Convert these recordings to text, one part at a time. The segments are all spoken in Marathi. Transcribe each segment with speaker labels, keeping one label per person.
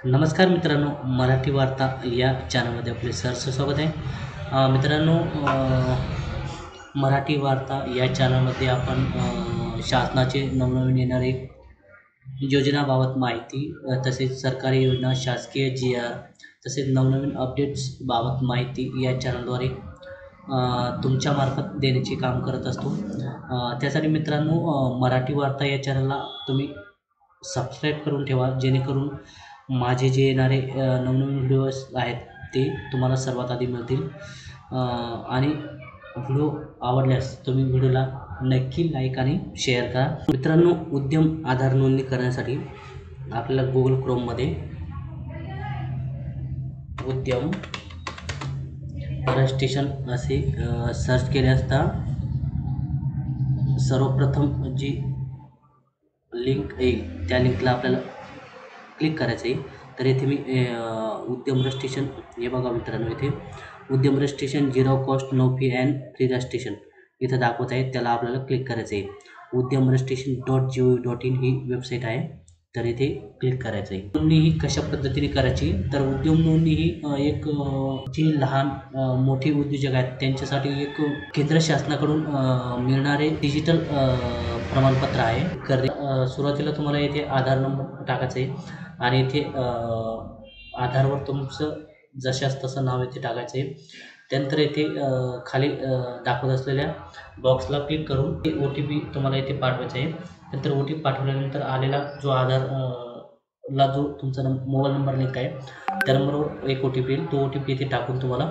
Speaker 1: नमस्कार मित्रांनो, मराठी वार्ता या चॅनलमध्ये आपले सहर्ष स्वागत आहे. मित्रांनो, मराठी वार्ता या चॅनलमध्ये आपण शासनाचे नवनवीन येणारे योजनाबाबत माहिती, तसेच सरकारी योजना, शासकीय जी.आर. तसेच नवनवीन अपडेट्सबाबत माहिती या चॅनलद्वारे तुमच्यामार्फत देण्याचे काम करत असतो. त्यासाठी मित्रांनो, मराठी वार्ता या चॅनलला तुम्ही सबस्क्राईब करून ठेवा, जेणेकरून माझे जे येणारे नवनवीन व्हिडिओज आहेत ते तुम्हाला सर्वात आधी मिळतील. आणि व्हिडिओ आवडल्यास तुम्ही व्हिडिओला नक्की लाईक आणि शेअर करा. मित्रांनो, उद्यम आधार नोंदणी करण्यासाठी आपल्याला गुगल क्रोममध्ये उद्यम रजिस्ट्रेशन असे सर्च केले असता सर्वप्रथम जी लिंक येईल त्या लिंकला आपल्याला क्लिक करायचं आहे. तर येथे मी उद्यम रजिस्ट्रेशन हे बघा मित्रांनो, इथे Udyam registration 0 cost no fee and free registration इथं दाखवत आहे, त्याला आपल्याला क्लिक करायचं आहे. उद्यम रजिस्ट्रेशन.gov.in ही वेबसाईट आहे, तर इथे क्लिक करायचं आहे. नोंदणी ही कशा पद्धतीने करायची, तर उद्यम नोंदणी ही एक जी लहान मोठी उद्योजक आहेत त्यांच्यासाठी एक केंद्र शासनाकडून मिळणारे डिजिटल प्रमाणपत्र आहे. सुरुवातीला तुम्हाला इथे आधार नंबर टाकायचा आहे आणि इथे आधारवर तुमचं जशास तसं नाव इथे टाकायचं आहे. त्यानंतर इथे खाली दाखवत असलेल्या बॉक्सला क्लिक करून OTP तुम्हाला इथे पाठवायचा आहे. नंतर OTP पाठवल्यानंतर आलेला जो आधार ला जो तुमचा मोबाईल नंबर लिंक आहे त्या नंबरवर एक OTP येईल. तो OTP इथे टाकून तुम्हाला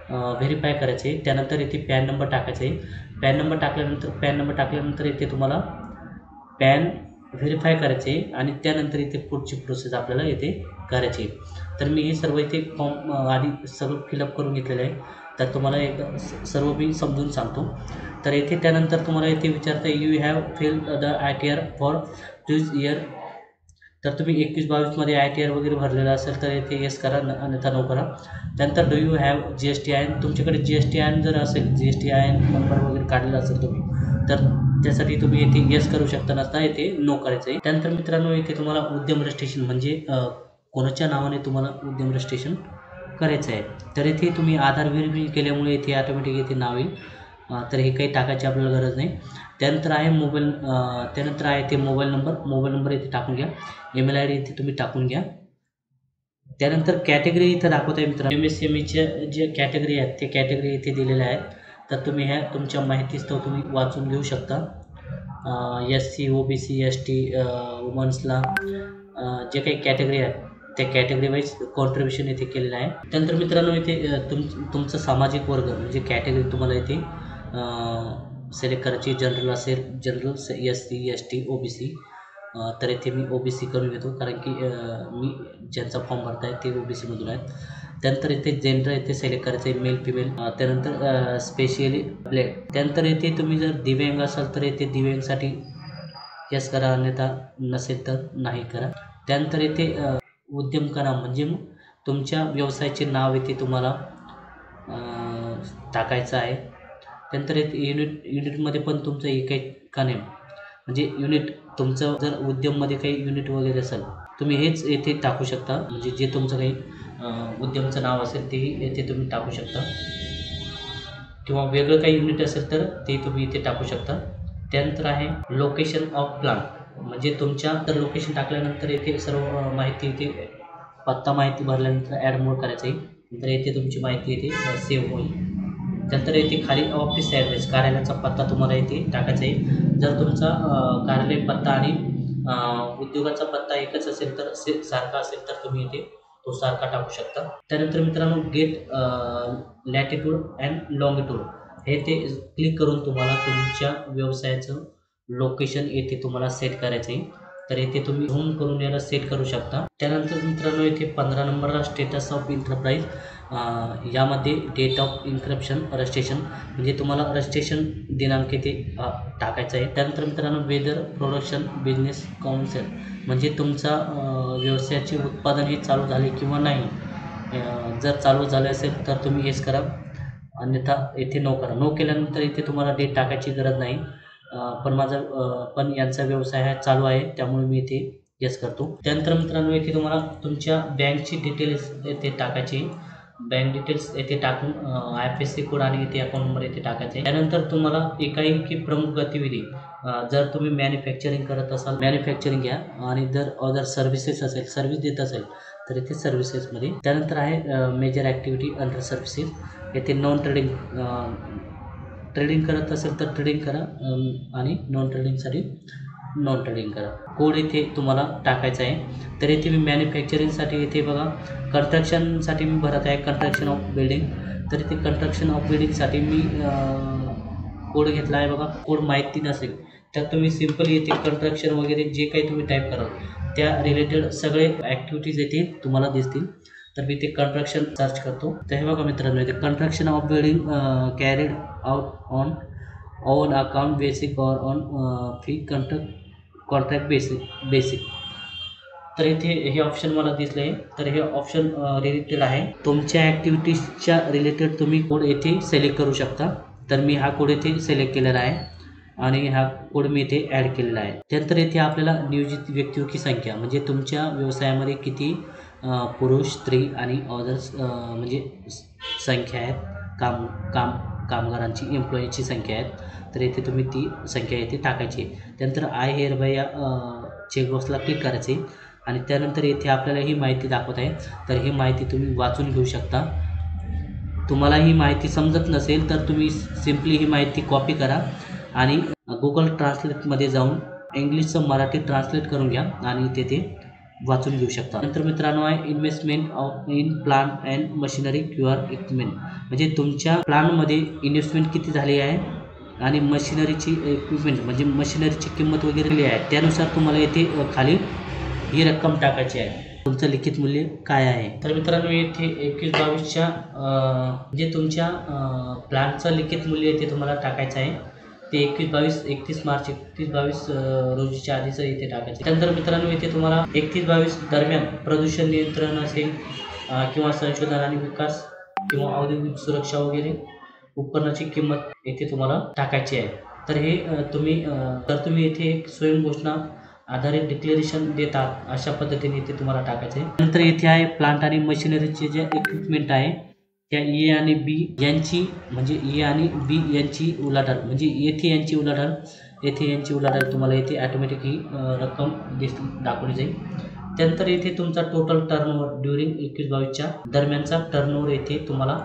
Speaker 1: व्हेरीफाय करायचे आहे. त्यानंतर इथे पॅन नंबर टाकायचा आहे. पॅन नंबर टाकल्यानंतर इथे तुम्हाला पॅन व्हेरीफाय करायचे आणि त्यानंतर इथे पुढची प्रोसेस आपल्याला इथे करायची आहे. तर मी हे सर्व इथे फॉर्म आधी सगळं फिलअप करून घेतलेलं आहे, तर तुम्हाला एकदा सर्व मी समजून सांगतो. तर इथे त्यानंतर तुम्हाला इथे विचारतं you have filed the ITR for this year. तर तुम्ही 21-22मध्ये ITR वगैरे भरलेला असेल तर इथे येस करा, अन्यथा नो करा. त्यानंतर डू यू हॅव GSTIN. तुमच्याकडे GSTIN जर असेल, GSTIN नंबर वगैरे काढलेला असेल तुम्ही, तर त्यासाठी तुम्ही इथे येस करू शकता, नसता इथे नो करायचं आहे. त्यानंतर मित्रांनो, इथे तुम्हाला उद्यम रजिस्ट्रेशन म्हणजे कोणाच्या नावाने तुम्हाला उद्यम रजिस्ट्रेशन करायचं आहे, तर इथे तुम्ही आधार व्हेरिफाय केल्यामुळे इथे ऑटोमॅटिक इथे नाव येईल. तर हे काही टाकायची आपल्याला गरज नाही. त्यानंतर आहे ते मोबाईल नंबर इथे टाकून घ्या. ईमेल ID इथे तुम्ही टाकून घ्या. त्यानंतर कॅटेगरी इथं दाखवत आहे मित्रांनो. MSMEच्या जे कॅटेगरी आहेत ते कॅटेगरी इथे दिलेल्या आहेत, तर तुम्ही ह्या तुमच्या माहितीस्तव तुम्ही वाचून घेऊ शकता. SC, OBC, ST, वुमन्सला जे काही कॅटेगरी आहेत त्या कॅटेगरी वाईज कॉन्ट्रीब्युशन इथे केलेलं आहे. त्यानंतर मित्रांनो, इथे तुमचं सामाजिक वर्ग म्हणजे कॅटेगरी तुम्हाला इथे सिलेक्ट करायची. जनरल असेल जनरल, SC, ST, OBC. तर इथे मी OBC करून घेतो, कारण की मी ज्यांचा फॉर्म भरत आहे ते OBCमधून आहेत. त्यानंतर इथे जेंडर इथे सिलेक्ट करायचं आहे, मेल फिमेल. त्यानंतर स्पेशली ब्लॅक. त्यानंतर इथे तुम्ही जर दिव्यांग असाल तर इथे दिव्यांगसाठी येस करा, अन्यथा नसेल तर नाही करा. त्यानंतर इथे उद्यम का नाम म्हणजे तुमच्या व्यवसायाचे नाव इथे तुम्हाला टाकायचं आहे. त्यानंतर इथे युनिटमध्ये पण तुमचं एक का नेम म्हणजे युनिट, तुमचं जर उद्यममध्ये काही युनिट वगैरे असेल तुम्ही हेच येथे टाकू शकता. म्हणजे जे तुमचं काही उद्यमचं नाव असेल तेही येथे तुम्ही टाकू शकता, किंवा वेगळं काही युनिट असेल तर ते तुम्ही इथे टाकू शकता. त्यानंतर आहे लोकेशन ऑफ प्लांट, म्हणजे तुमच्या तर लोकेशन टाकल्यानंतर इथे सर्व माहिती इथे पत्ता माहिती भरल्यानंतर ॲड मोड करायचं आहे. नंतर इथे तुमची माहिती इथे सेव्ह होईल. त्यानंतर इथे खाली ऑफिस ॲड्रेस, कार्यालयाचा पत्ता तुम्हाला इथे टाकायचा आहे. जर तुमचा कार्यालय पत्ता आणि उद्योगाचा पत्ता एकच असेल तर सारखा असेल तर तुम्ही इथे तो सारखा टाकू शकता. त्यानंतर मित्रांनो, गेट लॅटिट्यूड अँड लॉंगिट्यूड हे ते क्लिक करून तुम्हाला तुमच्या व्यवसायाचं लोकेशन येथे तुम्हाला सेट करायचं आहे. तर येथे तुम्ही झूम करून याला सेट करू शकता. त्यानंतर मित्रांनो, इथे 15 नंबरला स्टेटस ऑफ एंटरप्राइज, यामध्ये डेट ऑफ रजिस्ट्रेशन म्हणजे तुम्हाला रजिस्ट्रेशन दिनांक इथे टाकायचा आहे. त्यानंतर मित्रांनो, वेदर प्रोडक्शन बिझनेस काउन्सिल म्हणजे तुमचा व्यवसायाचे उत्पादन हे चालू झाले किंवा नाही. जर चालू झाले असेल तर तुम्ही येस करा, अन्यथा येथे नो करा. नो केल्यानंतर इथे तुम्हाला डेट टाकायची गरज नाही. पण यांचा व्यवसाय हा चालू आहे, त्यामुळे मी इथे येस करतो. त्यानंतर मित्रांनो इथे तुम्हाला तुमच्या बँकची डिटेल्स येथे टाकायची. बँक डिटेल्स येथे टाकून IFSC कोड आणि इथे अकाउंट नंबर येथे टाकायचा आहे. त्यानंतर तुम्हाला एकाएकी प्रमुख गतिविधी जर तुम्ही मॅन्युफॅक्चरिंग करत असाल मॅन्युफॅक्चरिंग घ्या आणि जर अदर सर्व्हिसेस असेल सर्व्हिस देत असेल तर इथे सर्व्हिसेसमध्ये. त्यानंतर आहे मेजर ॲक्टिव्हिटी अंडर सर्व्हिसेस. येथे नॉन ट्रेडिंग ट्रेडिंग करत असेल तर ट्रेडिंग करा आणि नॉन ट्रेडिंगसाठी नॉन ट्रेडिंग करा. कोड इथे तुम्हाला टाकायचा आहे. तर इथे मी मॅन्युफॅक्चरिंगसाठी इथे बघा कन्स्ट्रक्शनसाठी मी भरत आहे कन्स्ट्रक्शन ऑफ बिल्डिंग. तर इथे कन्स्ट्रक्शन ऑफ बिल्डिंगसाठी मी कोड घेतला आहे बघा. कोड माहिती नसेल तर तुम्ही सिम्पली इथे कन्स्ट्रक्शन वगैरे जे काही तुम्ही टाईप कराल त्या रिलेटेड सगळे ॲक्टिव्हिटीज येथे तुम्हाला दिसतील. तर मी ते कन्स्ट्रक्शन सर्च करतो. तर हे बघा मित्रांनो इथे construction of building carried out on account basic और ऑन फी कॉन्ट्रॅक्ट बेसिक. तर इथे हे ऑप्शन मला दिसले. तर हे ऑप्शन रिलेटेड आहे तुमच्या ॲक्टिव्हिटीजच्या रिलेटेड. तुम्ही कोड येथे सिलेक्ट करू शकता. तर मी हा कोड येथे सिलेक्ट केलेला आहे आणि हा कोड मी इथे ॲड केलेला आहे. त्यानंतर इथे आपल्याला नियोजित व्यक्तींची की संख्या म्हणजे तुमच्या व्यवसायामध्ये किती पुरुष स्त्री आणि अदर्स म्हणजे संख्या आहेत कामगारांची एम्प्लॉईची संख्या आहेत. तर इथे तुम्ही ती संख्या इथे टाकायची आहे. त्यानंतर आय हेअर बाय या चेकबॉक्सला क्लिक करायचे आणि त्यानंतर इथे आपल्याला ही माहिती दाखवत आहे. तर ही माहिती तुम्ही वाचून घेऊ शकता. तुम्हाला ही माहिती समजत नसेल तर तुम्ही सिम्पली ही माहिती कॉपी करा आणि गुगल ट्रान्सलेटमध्ये जाऊन इंग्लिशचं मराठी ट्रान्सलेट करून घ्या आणि ते वाचून घेऊ शकता. नंतर मित्रांनो आहे investment of in plant and machinery cure equipment म्हणजे तुमच्या प्लांटमध्ये इन्व्हेस्टमेंट किती झाली आहे आणि मशिनरीची इक्विपमेंट म्हणजे मशिनरीची किंमत वगैरे दिली आहे. त्यानुसार तुम्हाला येथे खाली ही रक्कम टाकायची आहे. तुमचं लिखित मूल्य काय आहे. तर मित्रांनो येथे 21-22च्या जे तुमच्या प्लॅनचं लिखित मूल्य येथे तुम्हाला टाकायचं आहे ते 31 मार्च 31-22 रोजीच्या आधीचं इथे टाकायचं. त्यानंतर मित्रांनो इथे तुम्हाला 31-22 दरम्यान प्रदूषण नियंत्रण असेल किंवा संशोधन आणि विकास किंवा औद्योगिक सुरक्षा वगैरे उपकरणाची किंमत येथे तुम्हाला टाकायची आहे. तर हे तुम्ही येथे एक स्वयंघोषणा आधारित डिक्लेरेशन देतात अशा पद्धतीने इथे तुम्हाला टाकायचं आहे. नंतर इथे आहे प्लांट आणि मशिनरीचे जे इक्विपमेंट आहे त्या ए आणि बी यांची म्हणजे ए आणि बी यांची उलाढाल म्हणजे येथे यांची उलाढाल तुम्हाला इथे ऑटोमॅटिक ही रक्कम दाखवली जाईल. त्यानंतर इथे तुमचा टोटल टर्नओव्हर ड्युरिंग 21-22च्या दरम्यानचा टर्नओव्हर येथे तुम्हाला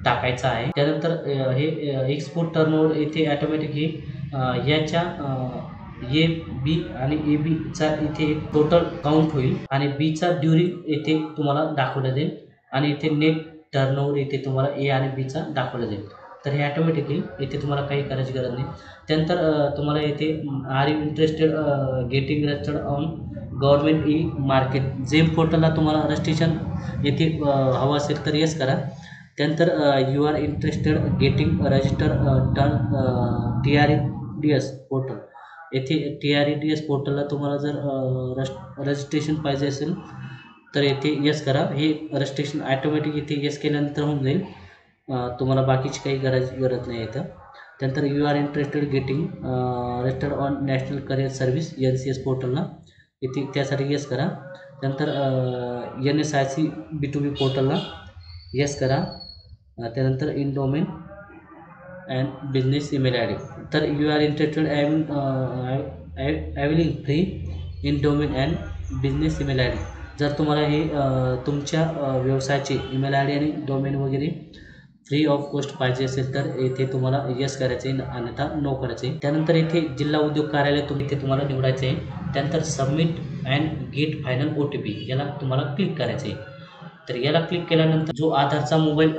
Speaker 1: टाकायचा आहे. त्यानंतर हे एक्सपोर्ट टर्नओव्हर येथे ऑटोमॅटिक हे याच्या ए बी आणि ए बीचा इथे टोटल काउंट होईल आणि बीचा ड्युरिंग येथे तुम्हाला दाखवलं जाईल आणि इथे नेट टर्नओव्हर येथे तुम्हाला ए आणि बीचा दाखवलं जाईल. तर हे ऑटोमॅटिकली येथे तुम्हाला काही करायची गरज नाही. त्यानंतर तुम्हाला येथे are you interested getting registered on government e market GeM पोर्टलला तुम्हाला रजिस्ट्रेशन येथे हवं असेल तर येस करा. त्यानंतर you are interested getting register TREDS portal येथे TREDS पोर्टलला तुम्हाला जर रजिस्ट्रेशन पाहिजे असेल तर येथे येस करा. हे रजिस्ट्रेशन ऑटोमॅटिक इथे येस केल्यानंतर होऊन जाईल. तुम्हाला बाकीची काही गरज नाही येतं. त्यानंतर you are interested getting registered on national career service NCS पोर्टलला इथे त्यासाठी येस करा. त्यानंतर NSIC B2B पोर्टलला येस करा. त्यानंतर in domain and business email ID तर you are interested availing free in domain and business email ID जर तुम्हाला हे तुमच्या व्यवसायाचे ईमेल ID आणि डोमेन वगैरे फ्री ऑफ कॉस्ट पाहिजे असेल तर येथे तुम्हाला येस करायचे अन्यथा नो करायचे. त्यानंतर येथे जिल्हा उद्योग कार्यालय इथे तुम्हाला निवडायचे आहे. त्यानंतर submit and get final OTP याला तुम्हाला क्लिक करायचे. तर याला क्लिक केल्यानंतर जो आधारचा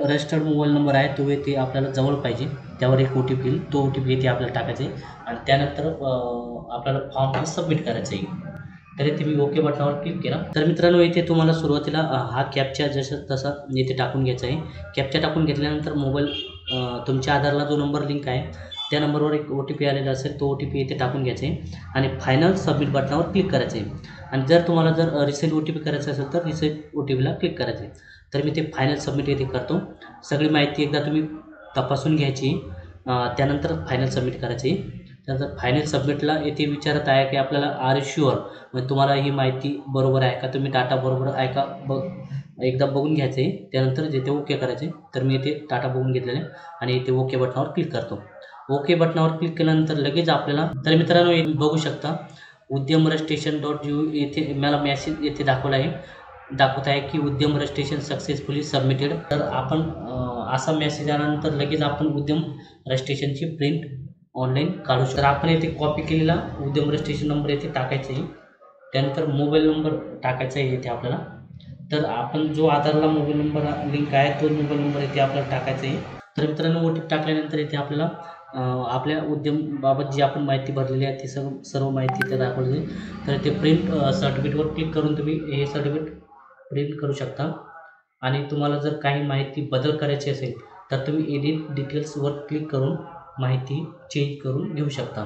Speaker 1: रजिस्टर्ड मोबाईल नंबर आहे तो येथे आपल्याला जवळ पाहिजे. त्यावर एक OTP येईल. तो OTP येथे आपल्याला टाकायचा आहे आणि त्यानंतर आपल्याला फॉर्म सबमिट करायचा आहे. तर इथे मी ओके बटनावर क्लिक केला. तर मित्रांनो इथे तुम्हाला सुरुवातीला हा कॅप्चा तसा इथे टाकून घ्यायचा आहे. कॅप्चा टाकून घेतल्यानंतर मोबाईल तुमच्या आधारला जो नंबर लिंक आहे त्या नंबरवर एक OTP आलेला असेल तो OTP इथे टाकून घ्यायचा आहे आणि फायनल सबमिट बटनावर क्लिक करायचं आहे. आणि जर तुम्हाला रिसेट OTP करायचं असेल तर रिसेट OTPला क्लिक करायचं आहे. तर मी ते फायनल सबमिट इथे करतो. सगळी माहिती एकदा तुम्ही तपासून घ्यायची त्यानंतर फायनल सबमिट करायची. त्यानंतर फायनल सबमिटला येथे विचारत आहे की आपल्याला आर यू शुअर, म्हणजे तुम्हाला ही माहिती बरोबर आहे का, तुम्ही डाटा बरोबर आहे का एकदा बघून घ्यायचं आहे. त्यानंतर जिथे ओके करायचे. तर मी इथे डाटा बघून घेतलेला आहे आणि इथे ओके बटनावर क्लिक करतो. ओके बटनावर क्लिक केल्यानंतर लगेच आपल्याला, तर मित्रांनो हे बघू शकता उद्यम रजिस्ट्रेशन .u येथे मला मेसेज येथे दाखवत आहे की उद्यम रजिस्ट्रेशन सक्सेसफुली सबमिटेड. तर आपण असा मेसेज आल्यानंतर लगेच आपण उद्यम रजिस्ट्रेशनची प्रिंट ऑनलाईन काढू शकतो. तर आपण येथे कॉपी केलेला उद्यम रजिस्ट्रेशन नंबर येथे टाकायचा आहे. त्यानंतर मोबाईल नंबर टाकायचा आहे येथे आपल्याला. तर आपण जो आधारला मोबाईल नंबर लिंक आहे तो मोबाईल नंबर इथे आपल्याला टाकायचा आहे. तर मित्रांनो OTP टाकल्यानंतर इथे आपल्याला आपल्या उद्यमबाबत जी आपण माहिती भरलेली आहे ती सर्व माहिती इथे दाखवली. तर इथे प्रिंट सर्टिफिकेटवर क्लिक करून तुम्ही हे सर्टिफिकेट प्रिंट करू शकता. आणि तुम्हाला जर काही माहिती बदल करायची असेल तर तुम्ही एडिट डिटेल्सवर क्लिक करून माहिती चेंज करून घेऊ शकता.